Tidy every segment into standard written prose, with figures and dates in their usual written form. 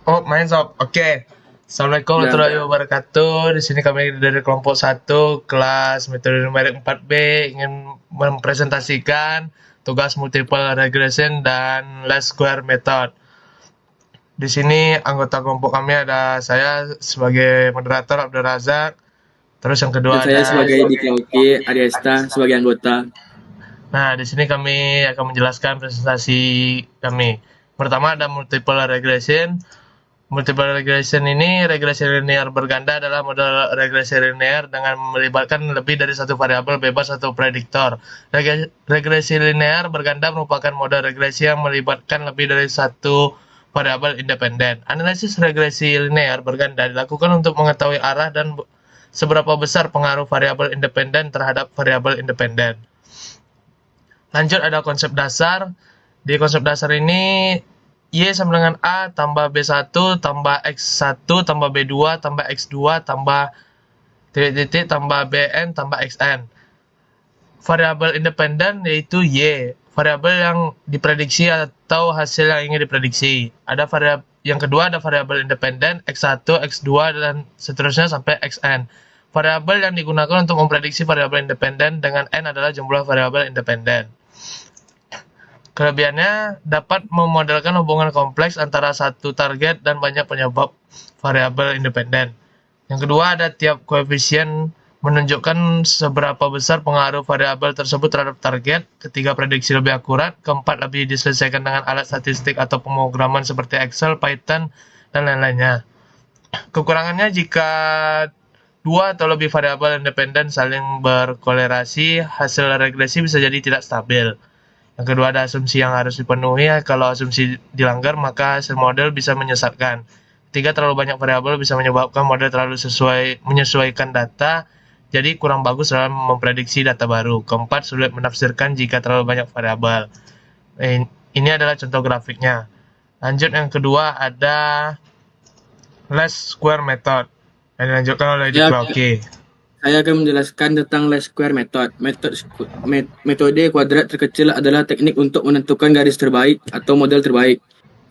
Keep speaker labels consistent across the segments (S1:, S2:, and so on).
S1: Oh, main sob. Oke. Assalamualaikum
S2: Ya,
S1: warahmatullahi wabarakatuh. Di sini kami dari kelompok 1 kelas metode numerik 4B ingin mempresentasikan tugas multiple regression dan least square method. Di sini anggota kelompok kami ada saya sebagai moderator Abdul Razak. Terus yang
S2: dan
S1: kedua
S2: saya
S1: ada.
S2: sebagai Diki Oki Ariesta sebagai anggota.
S1: Nah, di sini kami akan menjelaskan presentasi kami. Pertama ada multiple regression. Multiple regression ini regresi linear berganda adalah model regresi linear dengan melibatkan lebih dari satu variabel bebas atau prediktor. Regresi linear berganda merupakan model regresi yang melibatkan lebih dari satu variabel independen. Analisis regresi linear berganda dilakukan untuk mengetahui arah dan seberapa besar pengaruh variabel independen terhadap variabel independen. Lanjut ada konsep dasar. Di konsep dasar ini Y sama dengan A tambah B1 tambah X1 tambah B2 tambah X2 tambah titik-titik tambah Bn tambah Xn. Variabel independen yaitu Y, variabel yang diprediksi atau hasil yang ingin diprediksi. Ada variabel yang kedua ada variabel independen X1, X2 dan seterusnya sampai Xn. Variabel yang digunakan untuk memprediksi variabel independen dengan n adalah jumlah variabel independen. Kelebihannya dapat memodelkan hubungan kompleks antara satu target dan banyak penyebab variabel independen. Yang kedua ada tiap koefisien menunjukkan seberapa besar pengaruh variabel tersebut terhadap target. Ketiga, prediksi lebih akurat. Keempat, lebih diselesaikan dengan alat statistik atau pemrograman seperti Excel, Python, dan lain-lainnya. Kekurangannya jika dua atau lebih variabel independen saling berkolerasi, hasil regresi bisa jadi tidak stabil. Yang kedua ada asumsi yang harus dipenuhi. Kalau asumsi dilanggar, maka hasil model bisa menyesatkan. Ketiga, terlalu banyak variabel bisa menyebabkan model terlalu menyesuaikan data, jadi kurang bagus dalam memprediksi data baru. Keempat, sulit menafsirkan jika terlalu banyak variabel. Ini adalah contoh grafiknya. Lanjut yang kedua ada least square method. Yang dilanjutkan oleh
S2: Ya,
S1: Diki.
S2: saya akan menjelaskan tentang least square method. Metode kuadrat terkecil adalah teknik untuk menentukan garis terbaik atau model terbaik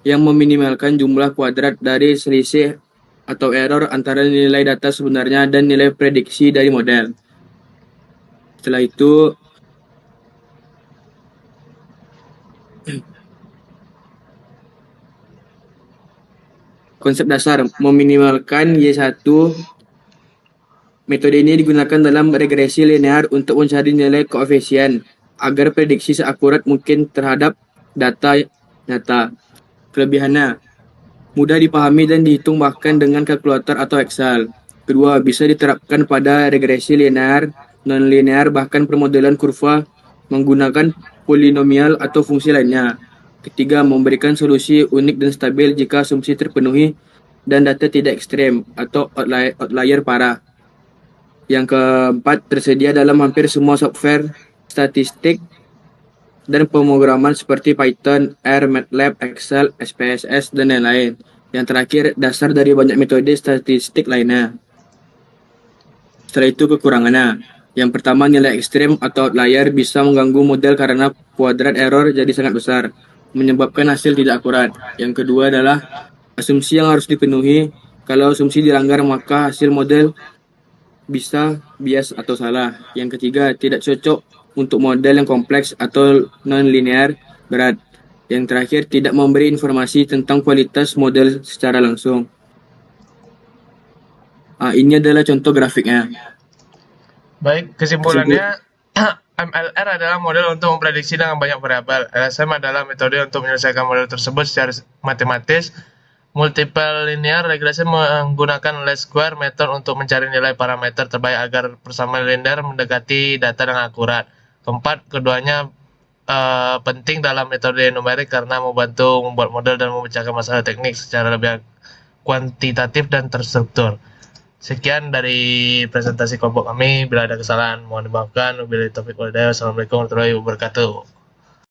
S2: yang meminimalkan jumlah kuadrat dari selisih atau error antara nilai data sebenarnya dan nilai prediksi dari model. Setelah itu, konsep dasar meminimalkan Y1. Metode ini digunakan dalam regresi linear untuk mencari nilai koefisien agar prediksi seakurat mungkin terhadap data nyata. Kelebihannya, mudah dipahami dan dihitung bahkan dengan kalkulator atau Excel. Kedua, bisa diterapkan pada regresi linear, non-linear, bahkan permodelan kurva menggunakan polinomial atau fungsi lainnya. Ketiga, memberikan solusi unik dan stabil jika asumsi terpenuhi dan data tidak ekstrem atau outlier parah. Yang keempat, tersedia dalam hampir semua software statistik dan pemrograman seperti Python, R, MATLAB, Excel, SPSS, dan lain-lain. Yang terakhir, dasar dari banyak metode statistik lainnya. Setelah itu kekurangannya. Yang pertama, nilai ekstrem atau outlier bisa mengganggu model karena kuadrat error jadi sangat besar, menyebabkan hasil tidak akurat. Yang kedua adalah asumsi yang harus dipenuhi. Kalau asumsi dilanggar, maka hasil model bisa bias atau salah. Yang ketiga, tidak cocok untuk model yang kompleks atau non-linear berat. Yang terakhir, tidak memberi informasi tentang kualitas model secara langsung. Ini adalah contoh grafiknya.
S1: Baik, kesimpulannya MLR adalah model untuk memprediksi dengan banyak variabel. LSM adalah metode untuk menyelesaikan model tersebut secara matematis. Multiple linear regression menggunakan least square method untuk mencari nilai parameter terbaik agar persamaan linear mendekati data dengan akurat. Keempat, keduanya penting dalam metode numerik karena membantu membuat model dan memecahkan masalah teknik secara lebih kuantitatif dan terstruktur. Sekian dari presentasi kelompok kami. Bila ada kesalahan, mohon dimaafkan. Wabillahi taufiq wal hidayah. Wassalamualaikum warahmatullahi wabarakatuh.